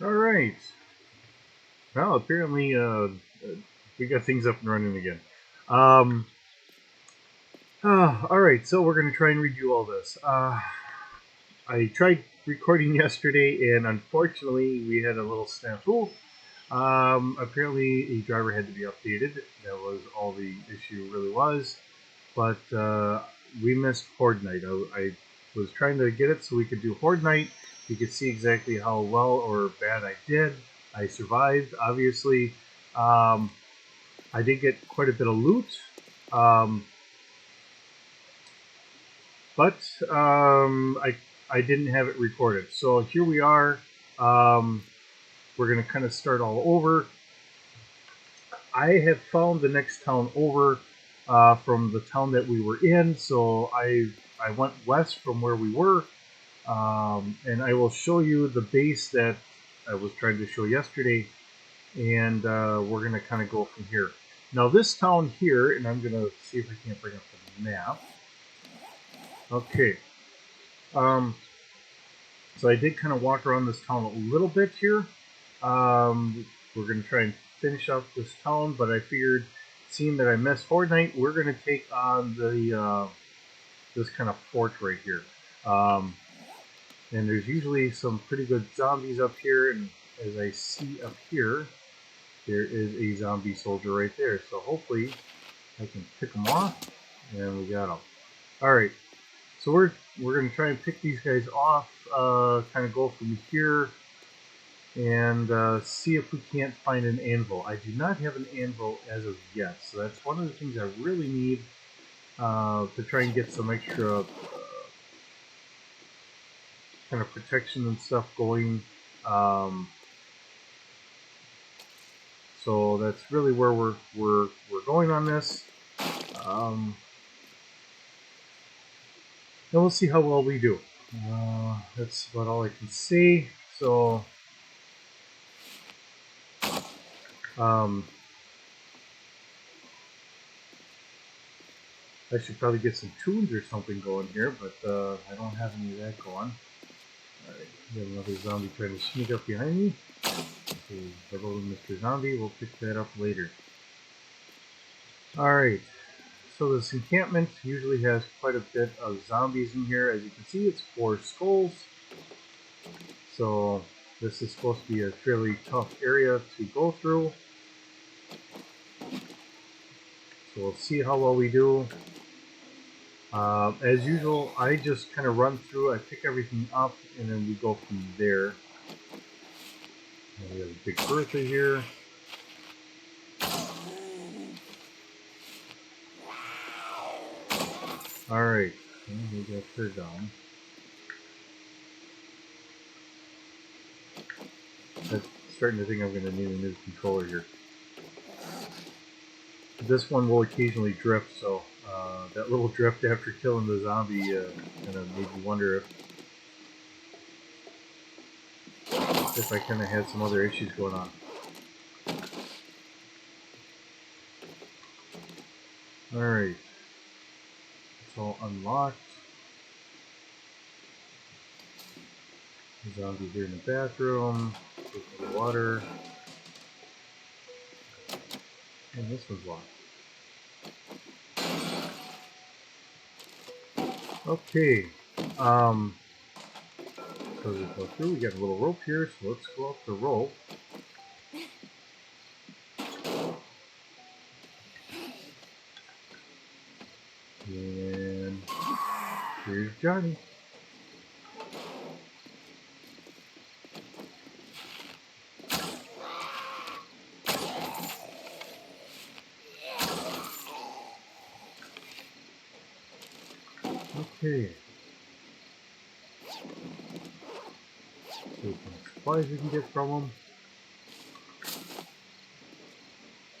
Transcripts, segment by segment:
All right. Well, apparently we got things up and running again. Um, all right, so we're going to try and redo all this. I tried recording yesterday, and unfortunately, we had a little snafu. Apparently, a driver had to be updated. That was all the issue really was. But we missed Horde Night. I was trying to get it so we could do Horde Night. You could see exactly how well or bad I did. I survived, obviously. Um, I did get quite a bit of loot, um, but I didn't have it recorded. So here we are. Um, we're going to kind of start all over. I have found the next town over from the town that we were in, so I went west from where we were, and I will show you the base that I was trying to show yesterday, and we're going to kind of go from here. Now this town here, and I'm going to see if I can't bring up the map. Okay, um, so I did kind of walk around this town a little bit here. We're going to try and finish up this town, but I figured, seeing that I missed Fortnite, we're going to take on the this kind of fort right here. Um, and there's usually some pretty good zombies up here, and as I see up here, there is a zombie soldier right there. So hopefully I can pick them off, and we got them. All right, so we're going to try and pick these guys off. Kind of go from here and see if we can't find an anvil. I do not have an anvil as of yet, so that's one of the things I really need to try and get some extra kind of protection and stuff going. Um, so that's really where we're going on this, um, and we'll see how well we do. That's about all I can say. So. Um, I should probably get some tunes or something going here, but I don't have any of that going. Alright, we have another zombie trying to sneak up behind me. Okay, hello, Mr. Zombie. We'll pick that up later. Alright, so this encampment usually has quite a bit of zombies in here. As you can see, it's 4 skulls. So this is supposed to be a fairly tough area to go through. So we'll see how well we do. As usual, I just kind of run through, I pick everything up, and then we go from there. And we have a big Bertha here. Alright, we got her down. I'm starting to think I'm going to need a new controller here. This one will occasionally drift, so that little drift after killing the zombie kind of made me wonder if I kind of had some other issues going on. Alright, it's all unlocked. The zombie here in the bathroom. Go for the water. And this one's locked. Okay. So we go through. We got a little rope here, so let's go up the rope. And here's Johnny. Okay. See what supplies we can get from them.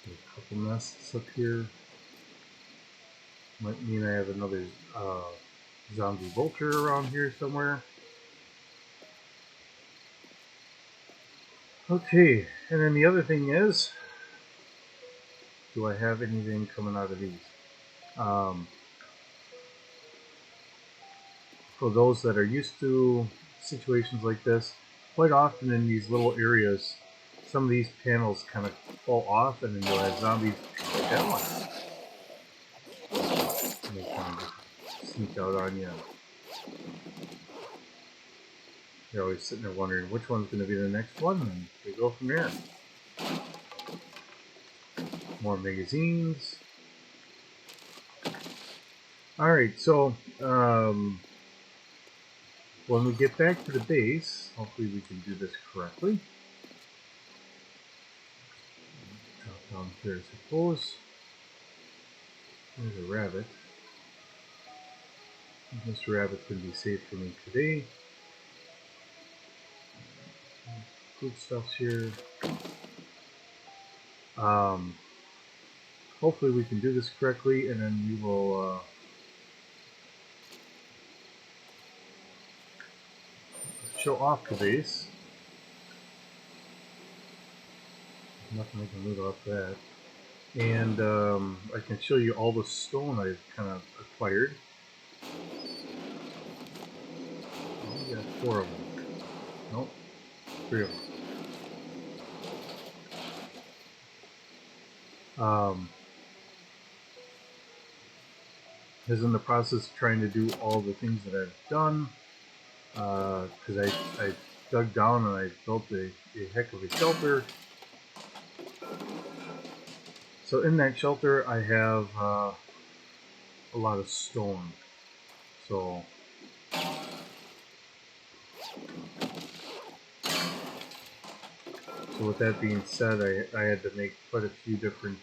There's a couple nests up here. Might mean I have another zombie vulture around here somewhere. Okay, and then the other thing is, do I have anything coming out of these? For those that are used to situations like this, quite often in these little areas, some of these panels kind of fall off, and then you'll have zombies like that one. And they kind of just sneak out on you. You're always sitting there wondering which one's going to be the next one, and we go from there. More magazines. Alright, so when we get back to the base, hopefully we can do this correctly. Drop down here, I suppose. There's a rabbit. This rabbit's going to be safe for me today. Food stuff's here. Hopefully we can do this correctly, and then we will show off the base. Nothing I can loot off that. And I can show you all the stone I've kind of acquired. We got 4 of them. Nope, 3 of them. Is in the process of trying to do all the things that I've done, because I dug down and I built a heck of a shelter. So in that shelter I have a lot of stone. So with that being said, I had to make quite a few different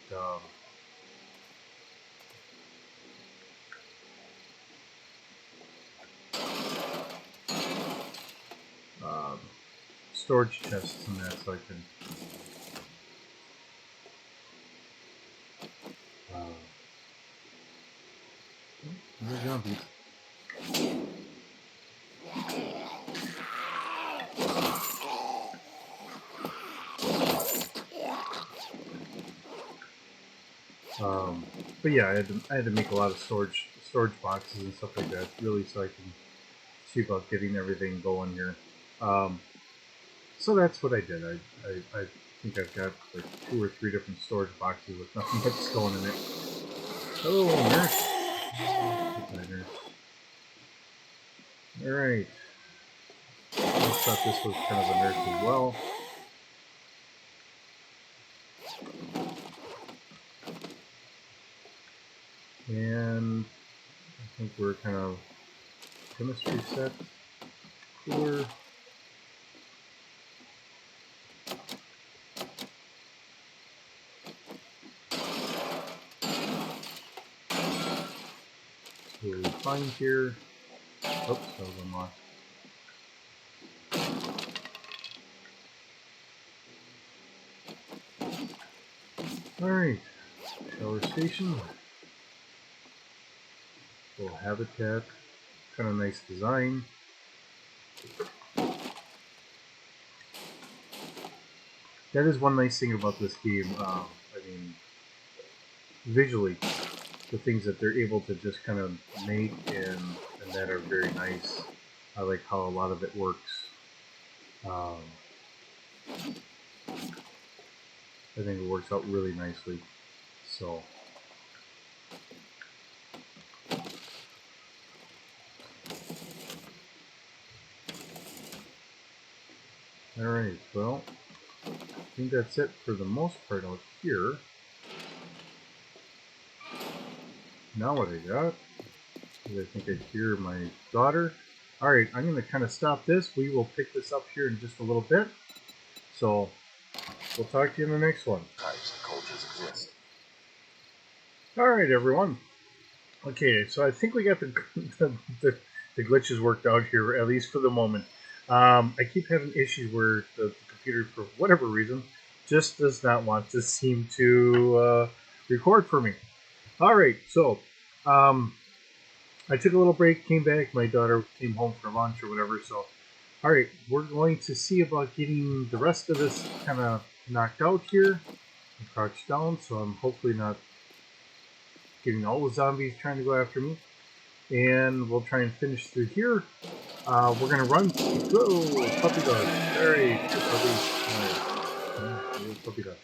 storage chests and that, so I can more zombies. But yeah, I had to make a lot of storage boxes and stuff like that, really, so I can see about getting everything going here. So that's what I did. I think I've got like 2 or 3 different storage boxes with nothing but stone in it. Hello, nurse. Goodbye, nurse. Alright. I thought this was kind of a nurse as well. And I think we're kind of chemistry set. Cooler. We'll find here. Oops, that was unlocked. Alright, shower station. Little habitat. Kind of nice design. That is one nice thing about this game. I mean, visually, the things that they're able to just kind of make and that are very nice. I like how a lot of it works. I think it works out really nicely. So, alright, well, I think that's it for the most part out here. Now what I got is I think I hear my daughter. Alright, I'm going to kind of stop this. We will pick this up here in just a little bit. So, we'll talk to you in the next one. Types of cultures exist. Alright, everyone. Okay, so I think we got the glitches worked out here, at least for the moment. I keep having issues where the computer, for whatever reason, just does not want to seem to record for me. Alright, so I took a little break, came back, my daughter came home for lunch or whatever, so alright, we're going to see about getting the rest of this kind of knocked out here. I'm crouched down, so I'm hopefully not getting all the zombies trying to go after me. and we'll try and finish through here. We're gonna run. Go, puppy dog. Alright, puppy. Alright, puppy dog.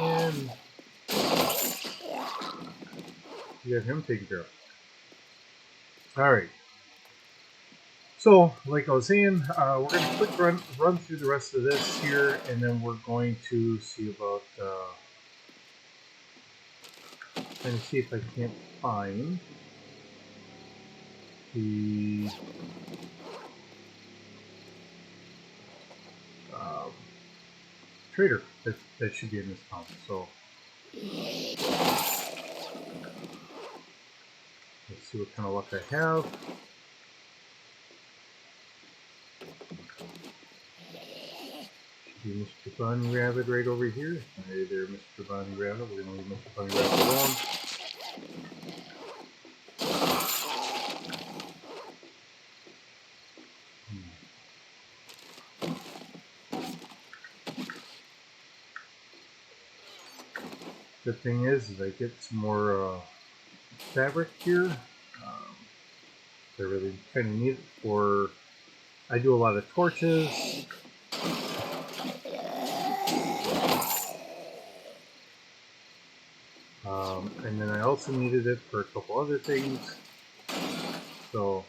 And you got him taken care of. Alright. So, like I was saying, we're going to quick run through the rest of this here, and then we're going to see about trying to see if I can't find the trader that should be in this town. So let's see what kind of luck I have. Should be Mr. Bunny Rabbit right over here. Hey there, Mr. Bunny Rabbit. We're going to leave Mr. Bunny Rabbit alone. The thing is I get some more fabric here. I really kind of need it for. I do a lot of torches. And then I also needed it for a couple other things. So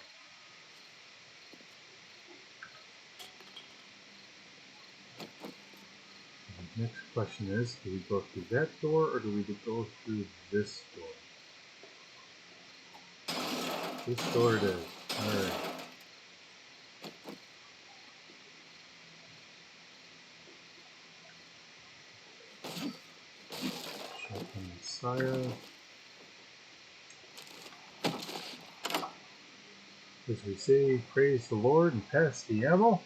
the next question is, do we go through that door or do we go through this door? This door it is. Alright. Shotgun Messiah. As we say, praise the Lord and pass the ammo.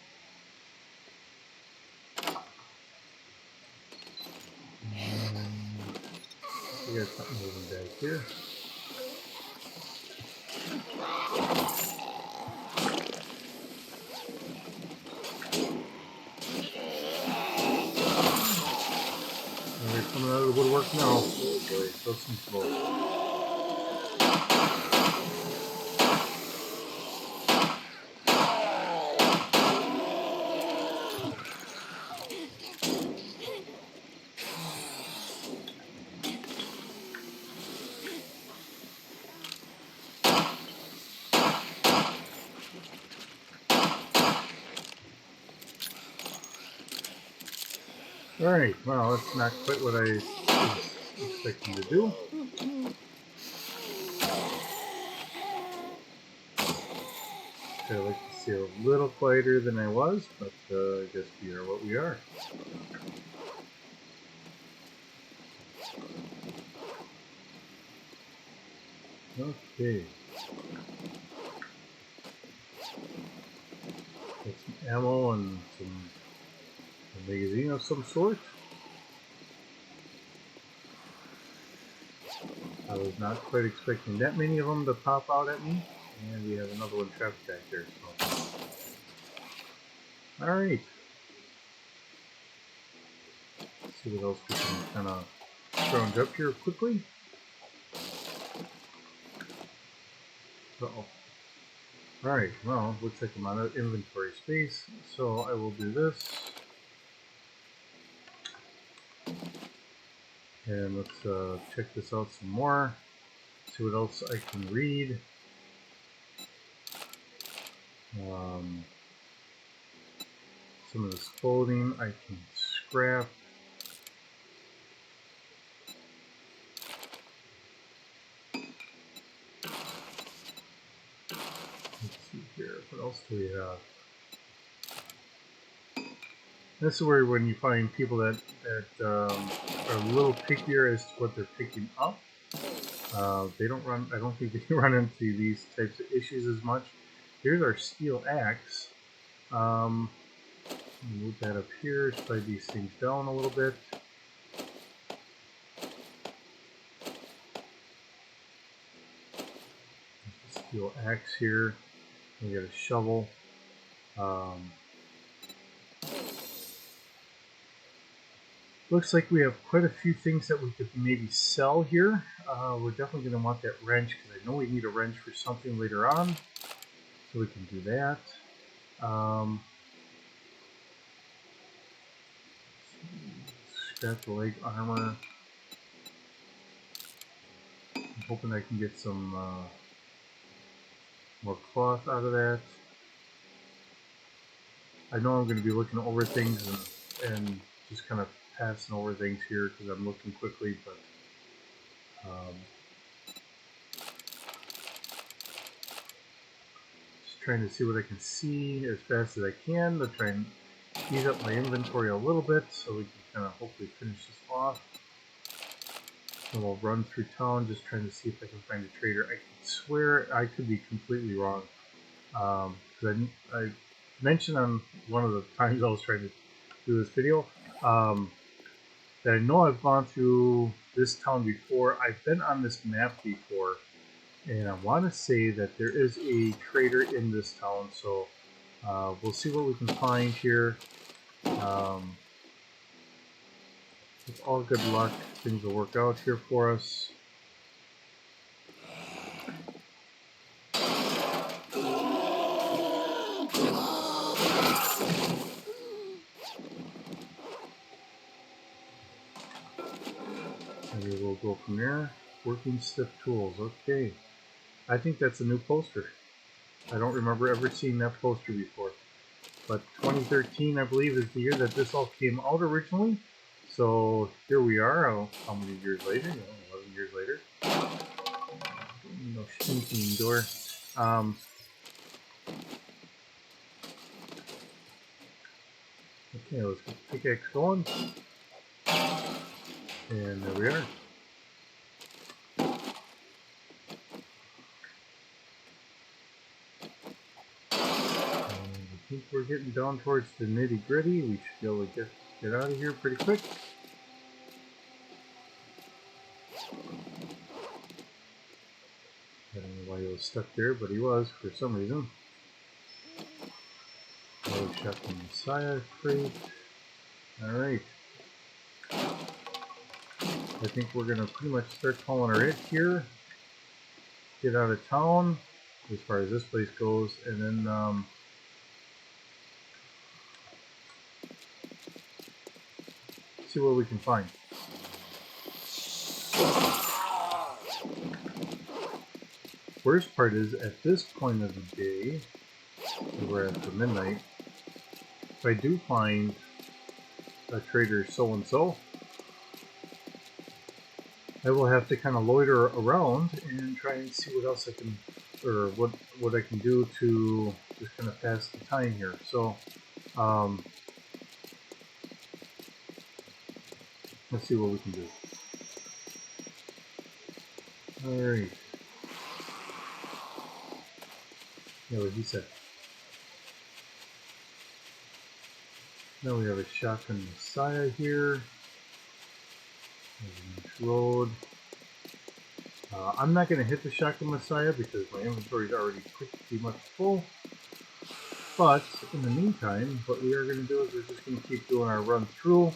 We got something moving back here. They're coming out of the woodwork now. Oh boy, those some close. Alright, well, that's not quite what I was expecting to do. I'd like to see a little quieter than I was, but I guess we are what we are. Okay. Got some ammo and a magazine of some sort. I was not quite expecting that many of them to pop out at me. And we have another one trapped back there. So. Alright. Let's see what else we can kind of scrounge up here quickly. Uh-oh. Alright, well, looks like I'm out of inventory space, so I will do this. And let's check this out some more. See what else I can read. Some of this clothing I can scrap. Let's see here, what else do we have? This is where when you find people that are a little pickier as to what they're picking up. They don't run. I don't think they run into these types of issues as much. Here's our steel axe. Move that up here. Slide these things down a little bit. Steel axe here. We got a shovel. Looks like we have quite a few things that we could maybe sell here. We're definitely going to want that wrench because I know we need a wrench for something later on. So we can do that. Scrap the leg armor. I'm hoping I can get some more cloth out of that. I know I'm going to be looking over things and just kind of passing over things here because I'm looking quickly, but just trying to see what I can see as fast as I can to try and ease up my inventory a little bit so we can kind of hopefully finish this off. And we'll run through town just trying to see if I can find a trader. I swear I could be completely wrong. Because I mentioned on one of the times I was trying to do this video that I know I've gone through this town before. I've been on this map before, and I want to say that there is a trader in this town, so we'll see what we can find here. With all good luck, things will work out here for us. Maybe we'll go from there. Working stiff tools. Okay. I think that's a new poster. I don't remember ever seeing that poster before. But 2013, I believe, is the year that this all came out originally. So here we are. How many years later? 11 years later. No stinking door. Okay, let's get the pickaxe going. And there we are. I think we're getting down towards the nitty gritty. We should be able to get out of here pretty quick. I don't know why he was stuck there, but he was for some reason. Oh, Shotgun Messiah crate. Alright. I think we're going to pretty much start calling her it here. Get out of town as far as this place goes, and then see what we can find. Worst part is, at this point of the day, we're after midnight, if I do find a trader so-and-so, I will have to kind of loiter around and try and see what else I can, or what I can do to just kind of pass the time here. So, let's see what we can do. Alright. Yeah, what he said. Now we have a Shotgun Messiah here. There's a nice road. I'm not going to hit the Shotgun Messiah because my inventory is already pretty much full. But in the meantime, what we are going to do is we're just going to keep doing our run through.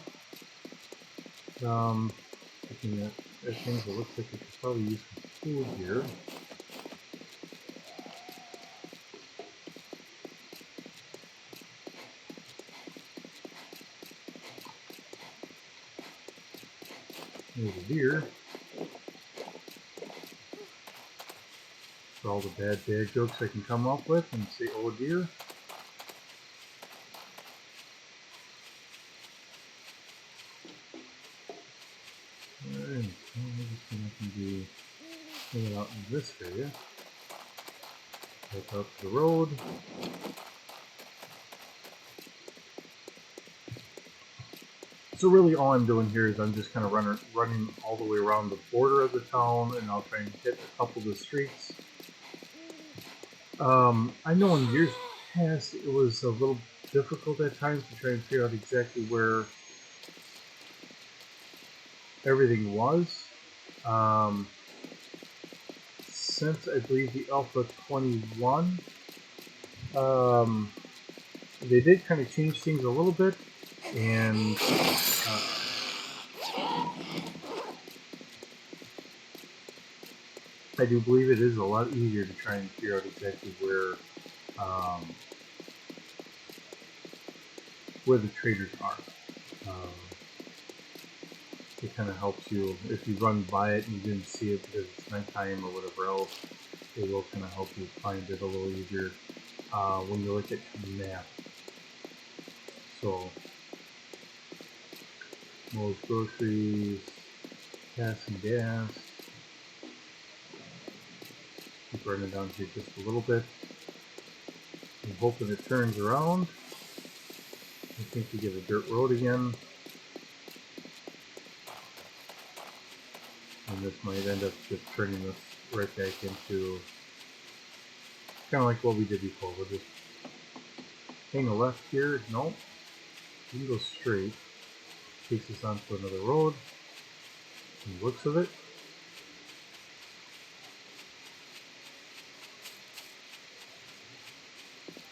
Looking at things, it looks like we could probably use some food here. There's a deer. For all the bad jokes I can come up with and say, oh dear. Alright, so we're just going to do it out in this area. Look out to the road. So really all I'm doing here is I'm just kind of running all the way around the border of the town, and I'll try and hit a couple of the streets. I know in years past it was a little difficult at times to try and figure out exactly where everything was. Since I believe the Alpha 21, they did kind of change things a little bit, and I do believe it is a lot easier to try and figure out exactly um, where the traders are. Um, it kind of helps you if you run by it and you didn't see it because it's nighttime or whatever else. It will kind of help you find it a little easier when you look at the map. So most groceries, gas and gas. Keep running down here just a little bit. I'm hoping it turns around. I think we get a dirt road again. And this might end up just turning this right back into kind of like what we did before. We'll just hang a left here. Nope. You can go straight. Takes us onto another road. From the looks of it.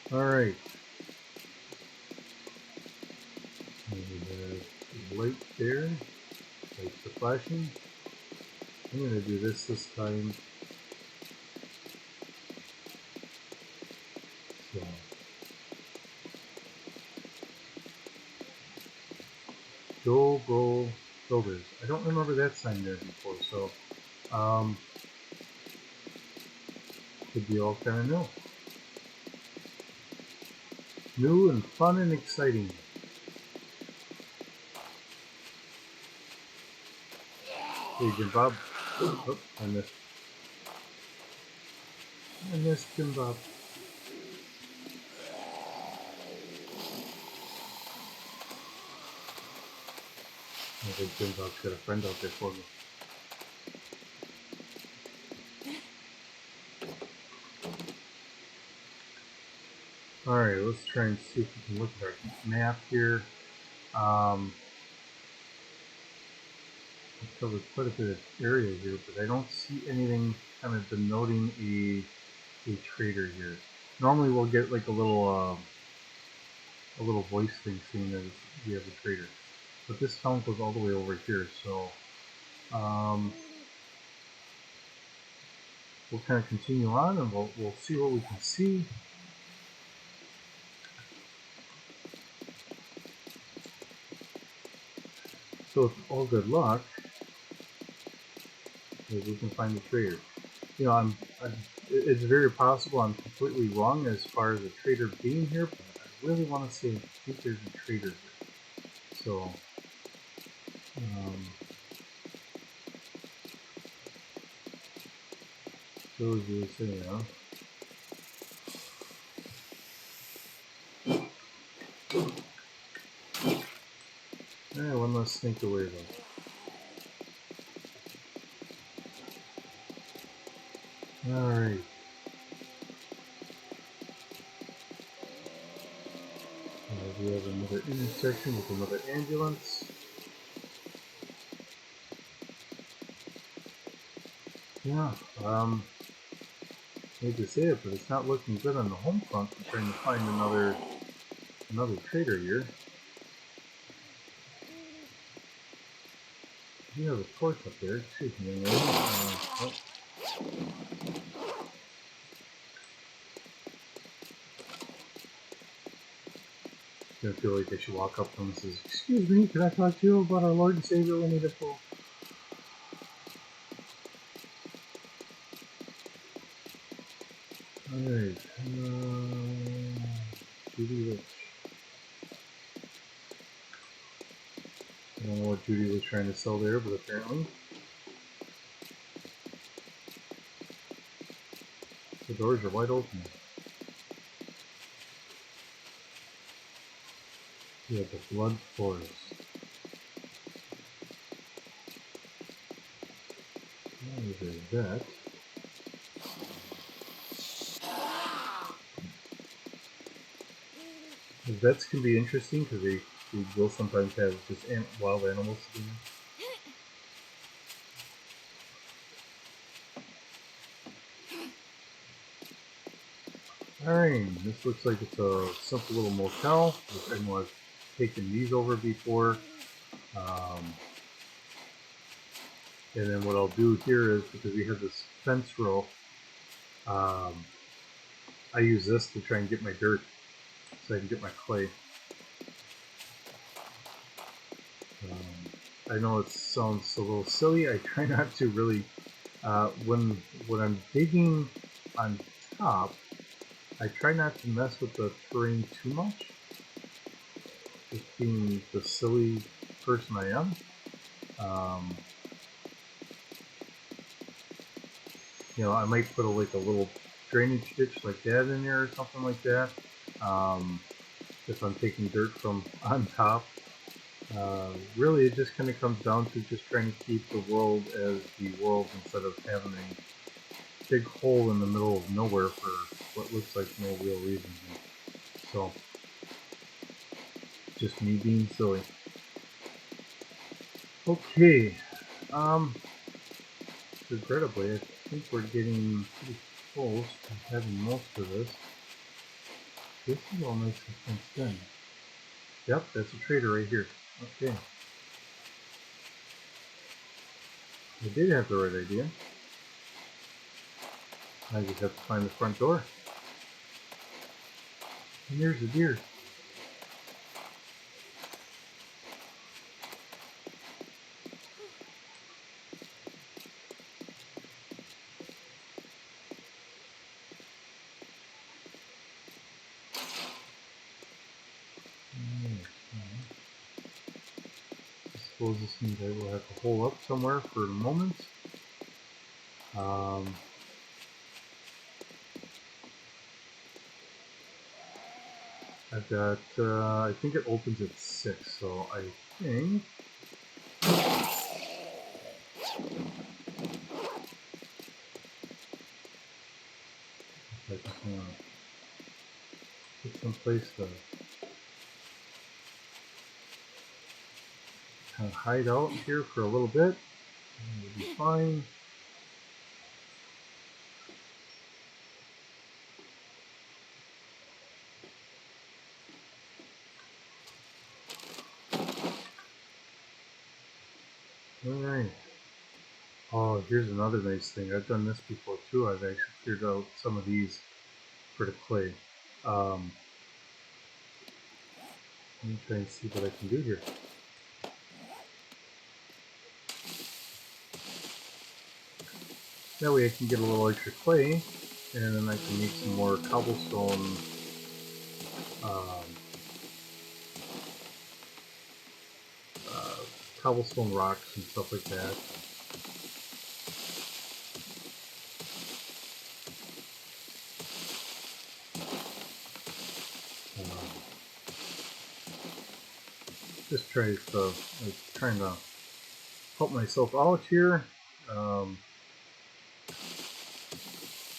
Alright. And we have light there. Lights are flashing. I'm going to do this time. So, Go Bro Builders. I don't remember that sign there before, so could be all kind of new. New and fun and exciting. Hey, Jim Bob. Oh, I missed Jim Bob. I think Jim Bob's got a friend out there for me. Alright, let's try and see if we can look at our map here. I've covered quite a bit of area here, but I don't see anything kind of denoting a trader here. Normally we'll get like a little voice thing saying that we have a trader. But this town goes all the way over here, so we'll kind of continue on and we'll see what we can see. So with all good luck, maybe we can find the trader. You know, it's very possible I'm completely wrong as far as a trader being here, but I really want to say I think there's a trader here. So, those you say, huh? Alright, one less snake to worry about. Alright. We have another intersection with another ambulance. Yeah, I hate to say it, but it's not looking good on the home front. I'm trying to find another trader here. You have a torch up there. Excuse me. Oh. I feel like I should walk up to him and say, "Excuse me, can I talk to you about our Lord and Savior Winnie the Pooh?" Alright, Judy Rich. I don't know what Judy was trying to sell there, but apparently the doors are wide open. We have the Blood Forest. There's that. The vets can be interesting because they will sometimes have just wild animals to them. Alright, this looks like it's a simple little motel. I know I've taken these over before. And then what I'll do here is, because we have this fence row. I use this to try and get my dirt so I can get my clay. I know it sounds a little silly. I try not to really, when I'm digging on top, I try not to mess with the terrain too much. Just being the silly person I am. I might put like a little drainage ditch like that in there or something like that. If I'm taking dirt from on top. Really, it just kind of comes down to just trying to keep the world as the world instead of having a big hole in the middle of nowhere for what looks like no real reason. So, just me being silly. Okay, regrettably, I think we're getting pretty close to having most of this. This is all nice and fenced in. Yep, that's a trader right here. Okay. I did have the right idea. I just have to find the front door. And there's a deer. I suppose this means I will have to hole up somewhere for the moment. I've got, I think it opens at 6, so I think I just want to get someplace to kind of hide out here for a little bit. And it'll be fine. Alright. Oh, here's another nice thing. I've done this before too. I've actually cleared out some of these for the clay. Let me try and see what I can do here. That way I can get a little extra clay, and then I can make some more cobblestone cobblestone rocks and stuff like that. Just trying to help myself out here.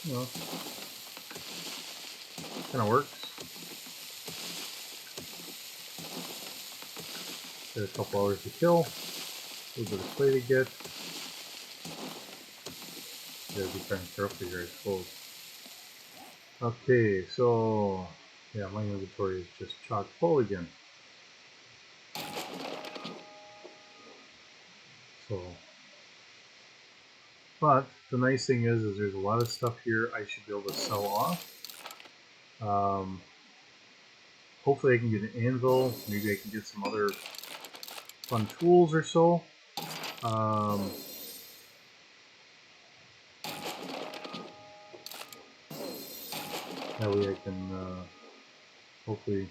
You know, kind of works. Got a couple hours to kill. A little bit of clay to get. Gotta be kind of careful here, I suppose. Okay, so yeah, my inventory is just chock full again. So, but the nice thing is there's a lot of stuff here I should be able to sell off. Hopefully I can get an anvil. Maybe I can get some other fun tools or so. That way I can hopefully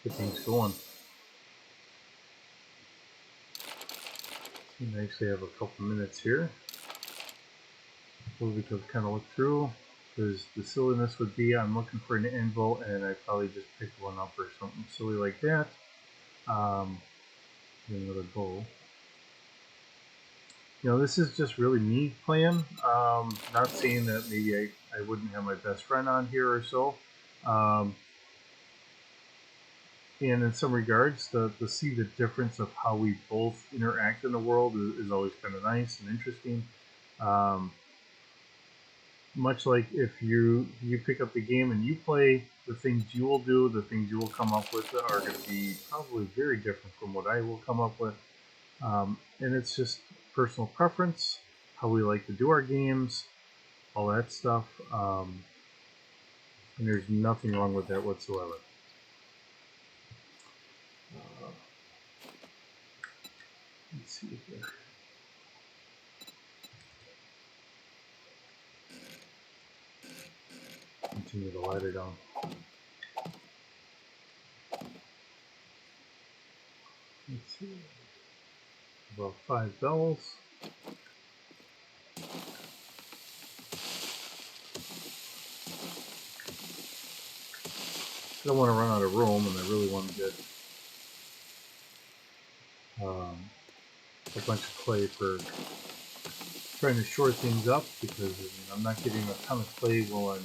get things going. I actually have a couple minutes here. We could kind of look through, because the silliness would be I'm looking for an anvil and I probably just picked one up or something silly like that. Another bow. This is just really me playing. Not saying that maybe I wouldn't have my best friend on here or so. And in some regards, to see the difference of how we both interact in the world is always kind of nice and interesting. Much like if you pick up the game and you play, the things you will do, the things you will come up with are going to be probably very different from what I will come up with. And it's just personal preference. how we like to do our games, all that stuff. And there's nothing wrong with that whatsoever. Let's see here. Continue the ladder down. Let's see. About 5 bells. I don't want to run out of room, and I really want to get a bunch of clay for trying to shore things up, because I'm not getting a ton of clay while I'm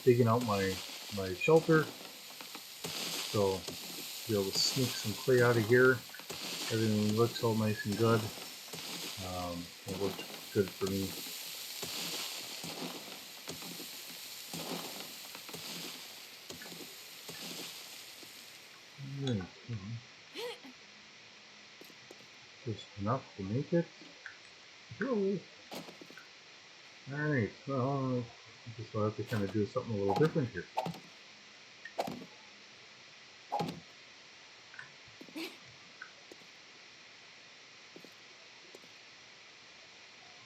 digging out my shelter. So be able to sneak some clay out of here. Everything looks all nice and good. It looks good for me. Alright. Just enough to make it. Alright, well, I guess I'll have to kind of do something a little different here.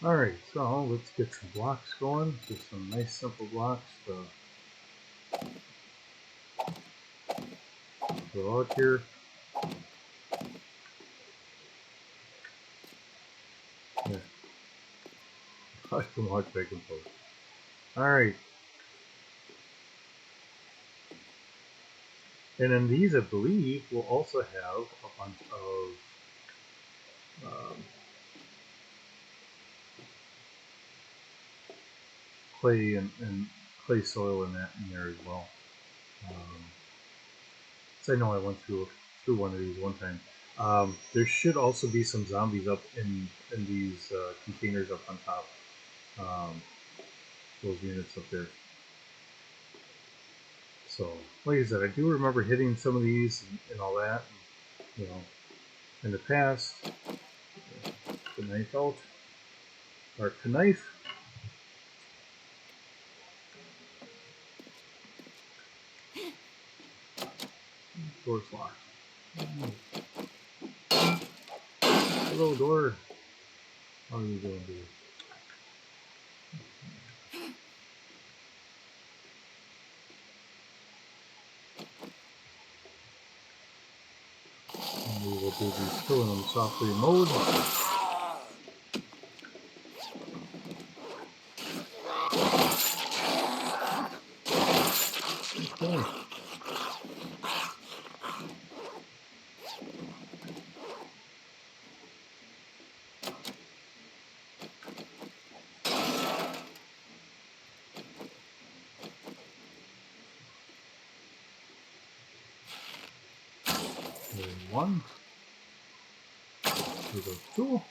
Alright, so let's get some blocks going. Just some nice simple blocks to go out here. Yeah. I can walk back and forth. Alright. And then these, I believe, will also have a bunch of clay and clay soil in there as well. So I know I went through one of these one time. There should also be some zombies up in these containers up on top. Those units up there. So, like I said, I do remember hitting some of these and all that. And, in the past, the knife out, or the knife. Door's locked. Hello, door. How are you doing, dude? And we will do these killing them softly mode. Okay. There's one. Here goes two.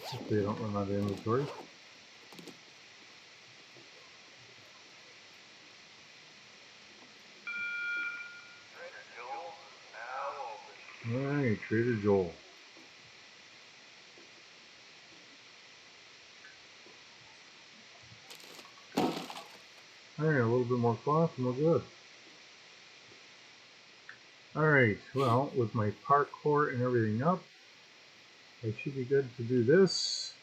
Hopefully I don't run out of inventory. Alright, Trader Joel. Alright, a little bit more cloth and we're good. Alright, well, with my parkour and everything up, I should be good to do this.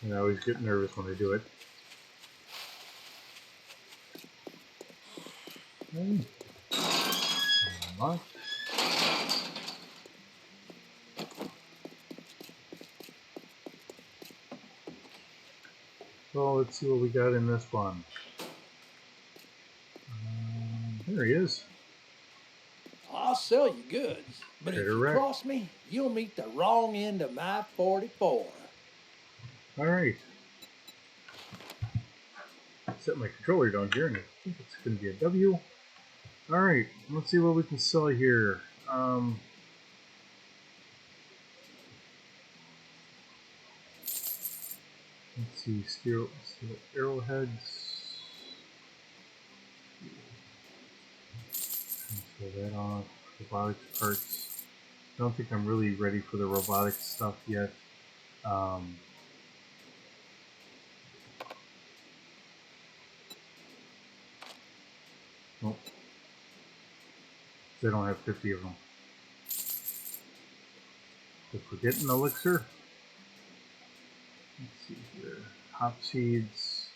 And I always get nervous when I do it. Okay. Unlock. So let's see what we got in this one. There he is. I'll sell you goods, but if you cross me, you'll meet the wrong end of my 44. Alright. Set my controller down here, and I think it's going to be a W. Alright, let's see what we can sell here. Let's see, steel arrowheads. Cancel that off. Robotics parts. I don't think I'm really ready for the robotics stuff yet. Nope. They don't have 50 of them. If we're getting elixir, let's see here. Hop seeds,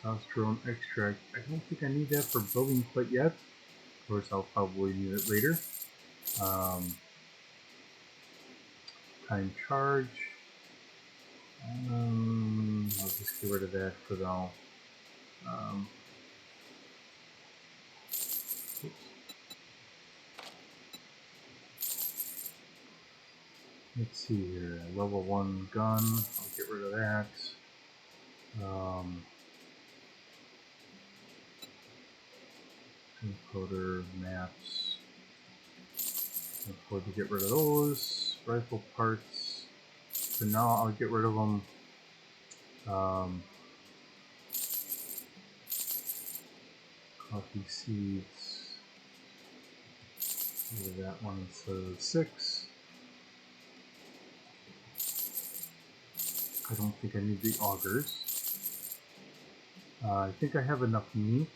testosterone extract. I don't think I need that for building quite yet. Of course, I'll probably need it later. Time charge. I'll just get rid of that for now. Let's see here. Level 1 gun. I'll get rid of that. Encoder, maps. Can't afford to get rid of those. Rifle parts. For now, I'll get rid of them. Coffee seeds. Get rid of that one instead of 6. I don't think I need the augers. I think I have enough meat.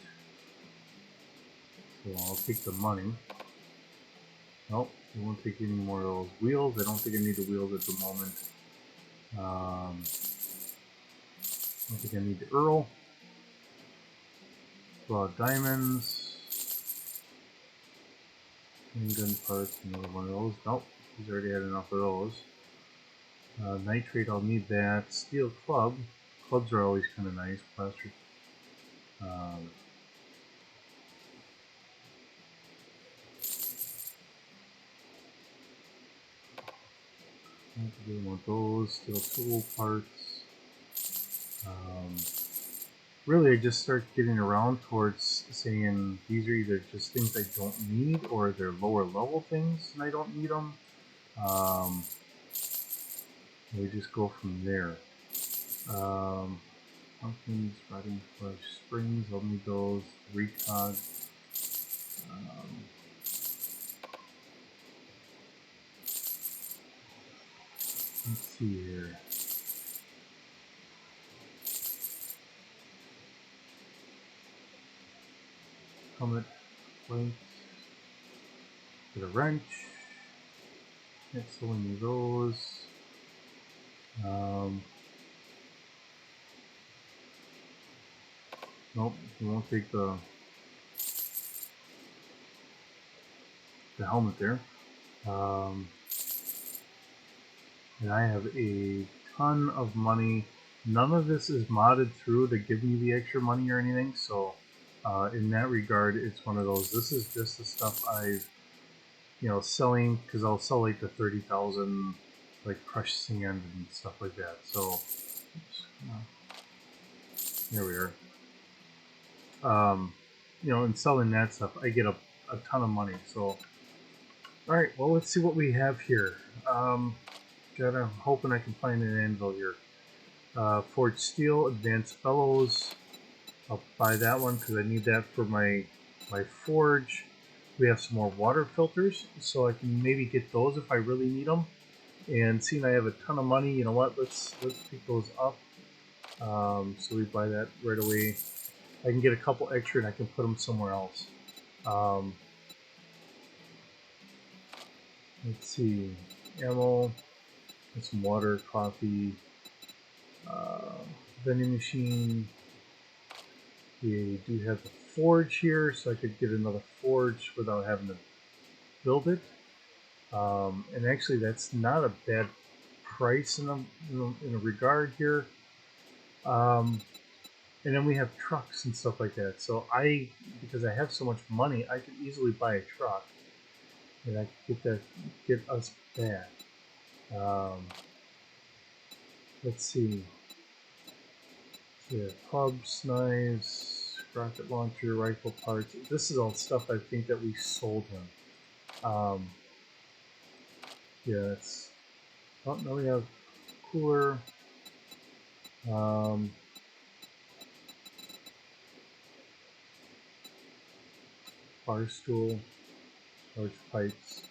So I'll take the money. Nope, I won't take any more of those wheels. I don't think I need the wheels at the moment. I don't think I need the Earl. Raw diamonds. Gun parts, another one of those. Nope, he's already had enough of those. Nitrate, I'll need that. Steel club. Clubs are always kind of nice. Plaster. I don't want those. Steel tool parts. Really, I just start getting around towards saying these are either just things I don't need or they're lower level things and I don't need them. We just go from there. Pumpkins, rotting flesh, springs, I'll need those. Recog. Let's see here. Helmet, plate, get a wrench. Next, we'll need those. Nope, we won't take the helmet there. And I have a ton of money. None of this is modded through to give me the extra money or anything, so in that regard, it's one of those. This is just the stuff I've, selling, because I'll sell like the 30,000 like crushed sand and stuff like that. So, oops, there we are. In selling that stuff, I get a ton of money. So, all right, well, let's see what we have here. I'm hoping I can find an anvil here. Forged steel, advanced bellows. I'll buy that one because I need that for my forge. We have some more water filters, so I can maybe get those if I really need them. And seeing I have a ton of money, you know what? Let's pick those up. So we buy that right away. I can get a couple extra and I can put them somewhere else. Let's see, ammo, and some water, coffee, vending machine. We do have the forge here, so I could get another forge without having to build it. And actually, that's not a bad price in a regard here. And then we have trucks and stuff like that. So because I have so much money, I could easily buy a truck, and I could get us back. Let's see. Yeah, pubs, knives, rocket launcher, rifle parts. This is all stuff I think that we sold him. Yeah, it's. Oh, no, we have cooler. Bar stool, large pipes.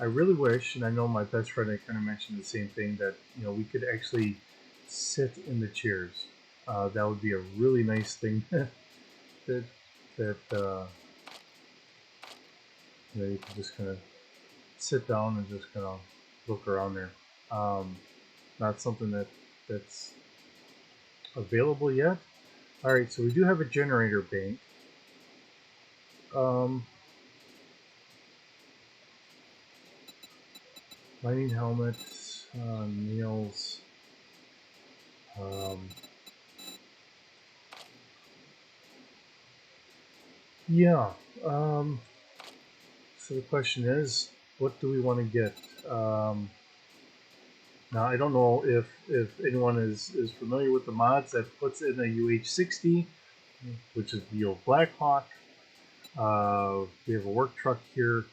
I really wish, and I know my best friend, I kind of mentioned the same thing, that we could actually sit in the chairs. That would be a really nice thing that you can just kind of sit down and just kind of look around there. Not something that's available yet. All right, so we do have a generator bank. Mining helmets, nails. Yeah. So the question is, what do we want to get? Now I don't know if anyone is familiar with the mods that puts in a UH-60, which is the old Blackhawk. We have a work truck here.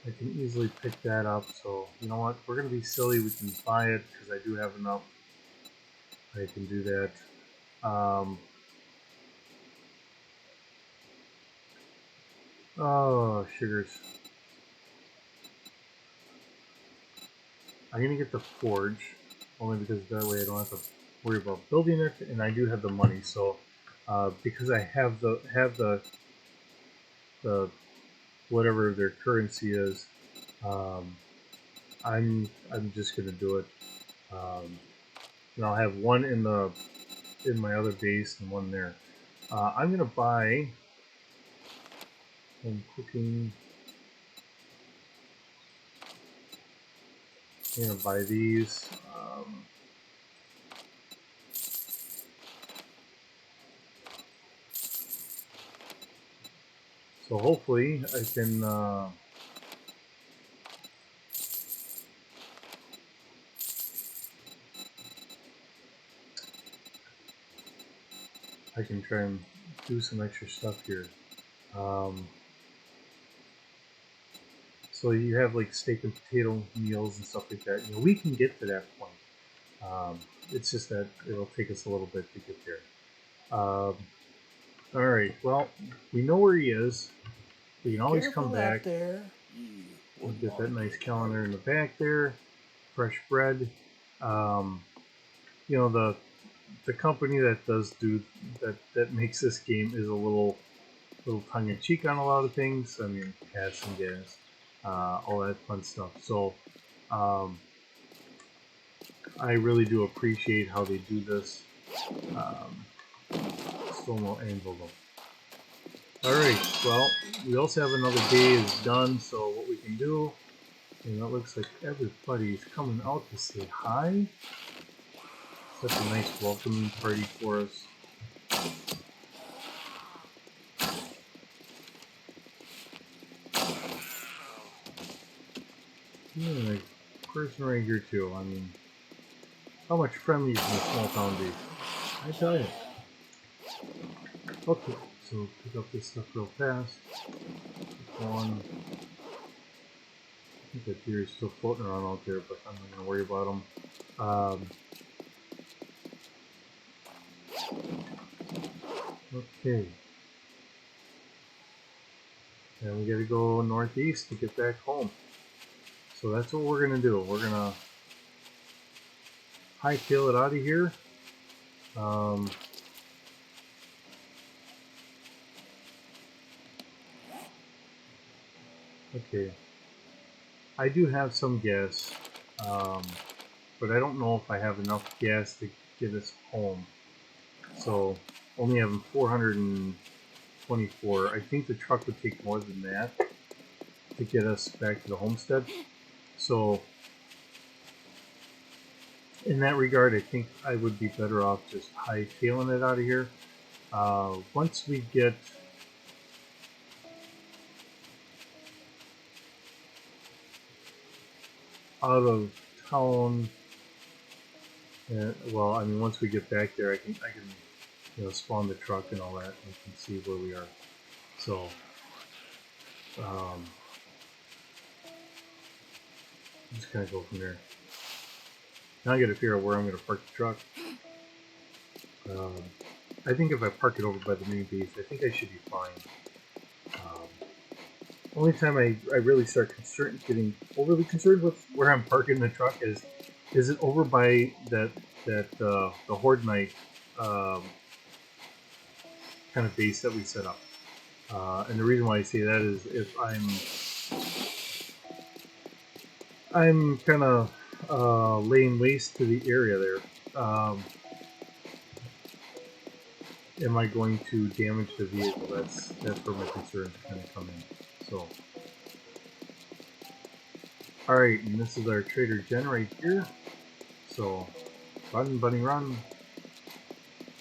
I can easily pick that up. So you know what? We're gonna be silly. We can buy it because I do have enough. I can do that. Oh, sugars. I'm gonna get the forge, only because that way I don't have to worry about building it, and I do have the money. So because I have the whatever their currency is, I'm just gonna do it. And I'll have one in my other base and one there. I'm gonna buy some cooking. I'm gonna buy these. So hopefully I can try and do some extra stuff here. So you have like steak and potato meals and stuff like that. We can get to that point. It's just that it'll take us a little bit to get there. All right. Well, we know where he is. We can always come back. There. We'll get that nice calendar in the back there. Fresh bread. The company that does do that makes this game is a little tongue in cheek on a lot of things. I mean, gas and gas, all that fun stuff. So, I really do appreciate how they do this. Still no anvil though. Alright, well, we also have another day is done, so what we can do, and it looks like everybody's coming out to say hi. Such a nice welcoming party for us. Yeah, a person right here too. I mean, how much friendly can a small town be? I tell you. Okay, so pick up this stuff real fast. One. I think that deer is still floating around out there, but I'm not going to worry about them. Okay. And we got to go northeast to get back home. So that's what we're going to do. We're going to hightail it out of here. Okay. I do have some gas, but I don't know if I have enough gas to get us home. So only having 424. I think the truck would take more than that to get us back to the homestead. So in that regard, I think I would be better off just hightailing it out of here. Once we get out of town, well, I mean, once we get back there, I can spawn the truck and all that, and can see where we are. So, just kind of go from there. Now I got to figure out where I'm going to park the truck. I think if I park it over by the main base, I think I should be fine. Only time I really start getting overly concerned with where I'm parking the truck is it over by the Horde Knight kind of base that we set up. And the reason why I say that is if I'm kind of laying waste to the area there, am I going to damage the vehicle? That's where my concerns kind of come in. So, all right, and this is our Trader Gen right here. So, run, bunny, run.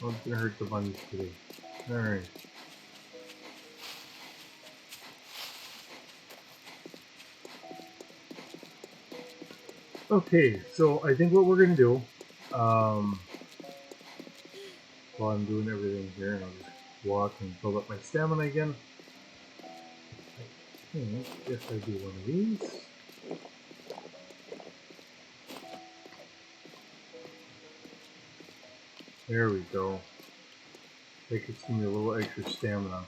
No one's gonna hurt the bunnies today. All right. Okay, so I think what we're gonna do, while I'm doing everything here, and I'll just walk and build up my stamina again. I think if I do one of these. There we go. That gets me a little extra stamina.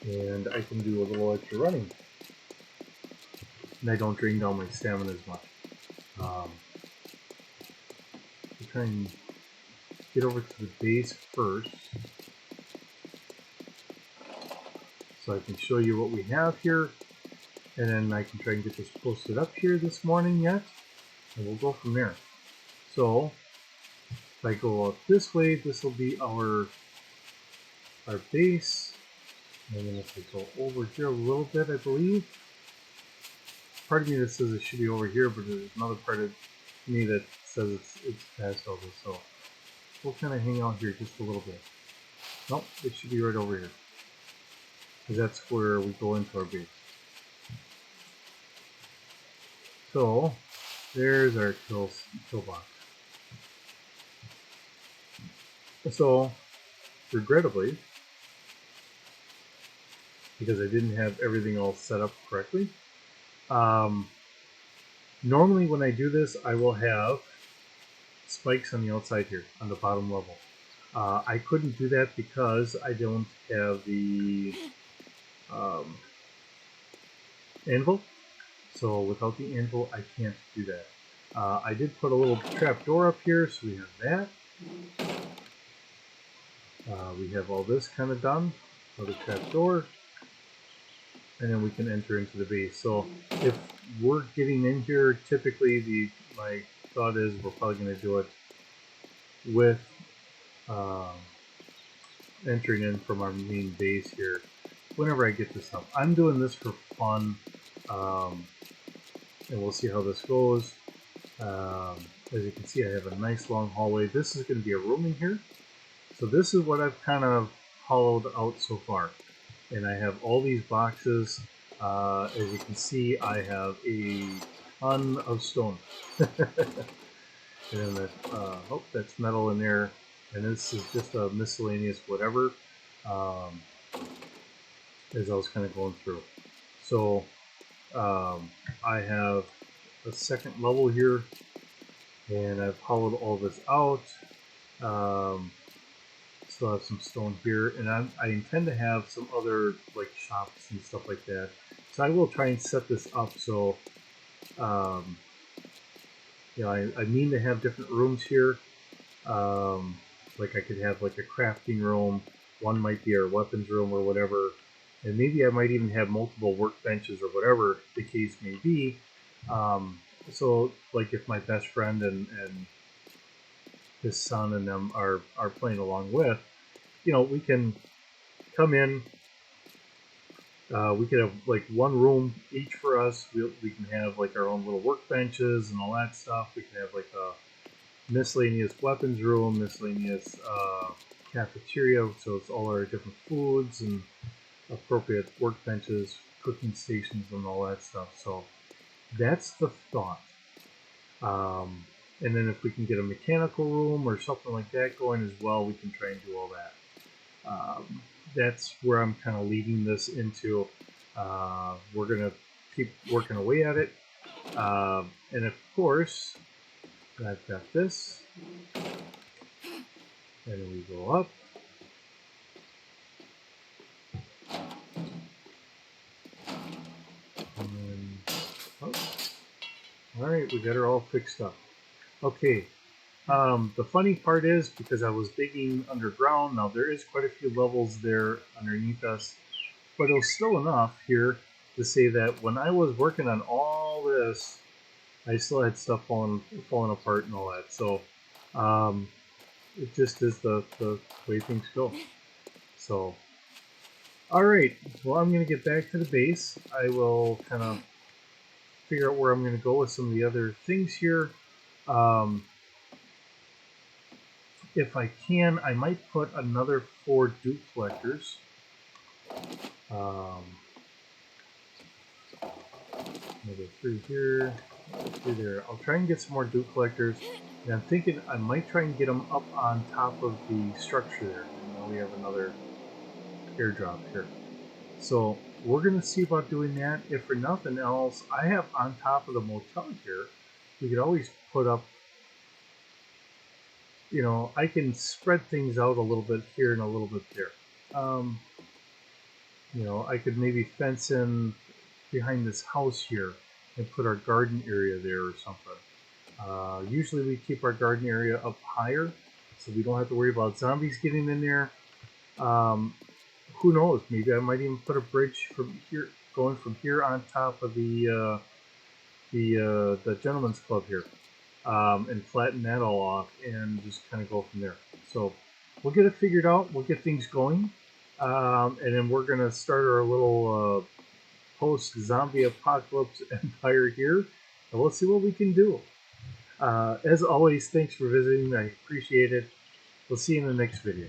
And I can do a little extra running. And I don't drain down my stamina as much. I'll try and get over to the base first. So I can show you what we have here. And then I can try and get this posted up here this morning yet. And we'll go from there. So, if I go up this way, this will be our base. And then if I go over here a little bit, I believe. Part of me that says it should be over here, but there's another part of me that says it's past over. So we'll kind of hang out here just a little bit. Nope, it should be right over here. Because that's where we go into our base. So there's our kill box. So regrettably, because I didn't have everything all set up correctly, normally when I do this, I will have spikes on the outside here, on the bottom level. I couldn't do that because I don't have the anvil. So without the anvil, I can't do that. I did put a little trap door up here, so we have that. We have all this kind of done. Another trap door. And then we can enter into the base. So if we're getting in here, typically my thought is we're probably going to do it with entering in from our main base here. Whenever I get this up, I'm doing this for fun, and we'll see how this goes. As you can see, I have a nice long hallway. This is going to be a room in here. So this is what I've kind of hollowed out so far. And I have all these boxes. As you can see, I have a ton of stone. And then that's metal in there. And this is just a miscellaneous whatever, as I was kind of going through. So I have a second level here, and I've hollowed all this out. Still have some stone here, and I intend to have some other like shops and stuff like that. So I will try and set this up so, you know, I mean to have different rooms here. Like I could have like a crafting room. One might be our weapons room or whatever, and maybe I might even have multiple workbenches or whatever the case may be. So like if my best friend and his son and them are playing along with, you know, we can come in. We could have like one room each for us. We can have like our own little workbenches and all that stuff. We can have like a miscellaneous weapons room, miscellaneous cafeteria, so it's all our different foods and appropriate workbenches, cooking stations, and all that stuff. So that's the thought. And then if we can get a mechanical room or something like that going as well, we can try and do all that. That's where I'm kind of leading this into. We're going to keep working away at it. And of course, I've got this. And then we go up. And then, oh. Alright, we got her all fixed up. Okay, the funny part is, because I was digging underground, now there is quite a few levels there underneath us, but it was still enough here to say that when I was working on all this, I still had stuff falling apart and all that. So it just is the way things go. So, all right. Well, I'm going to get back to the base. I will kind of figure out where I'm going to go with some of the other things here. If I can, I might put another 4 dupe collectors. Another 3 here, 3 there. I'll try and get some more dupe collectors. And I'm thinking I might try and get them up on top of the structure there. And now we have another airdrop here. So we're going to see about doing that. If for nothing else, I have on top of the motel here, we could always put up, you know, I can spread things out a little bit here and a little bit there. You know, I could maybe fence in behind this house here and put our garden area there or something. Usually we keep our garden area up higher so we don't have to worry about zombies getting in there. Who knows? Maybe I might even put a bridge from here, going from here on top of the gentleman's club here, and flatten that all off and just kind of go from there. So we'll get it figured out. We'll get things going, and then we're gonna start our little post-zombie apocalypse empire here, and we'll see what we can do. As always, thanks for visiting. I appreciate it. We'll see you in the next video.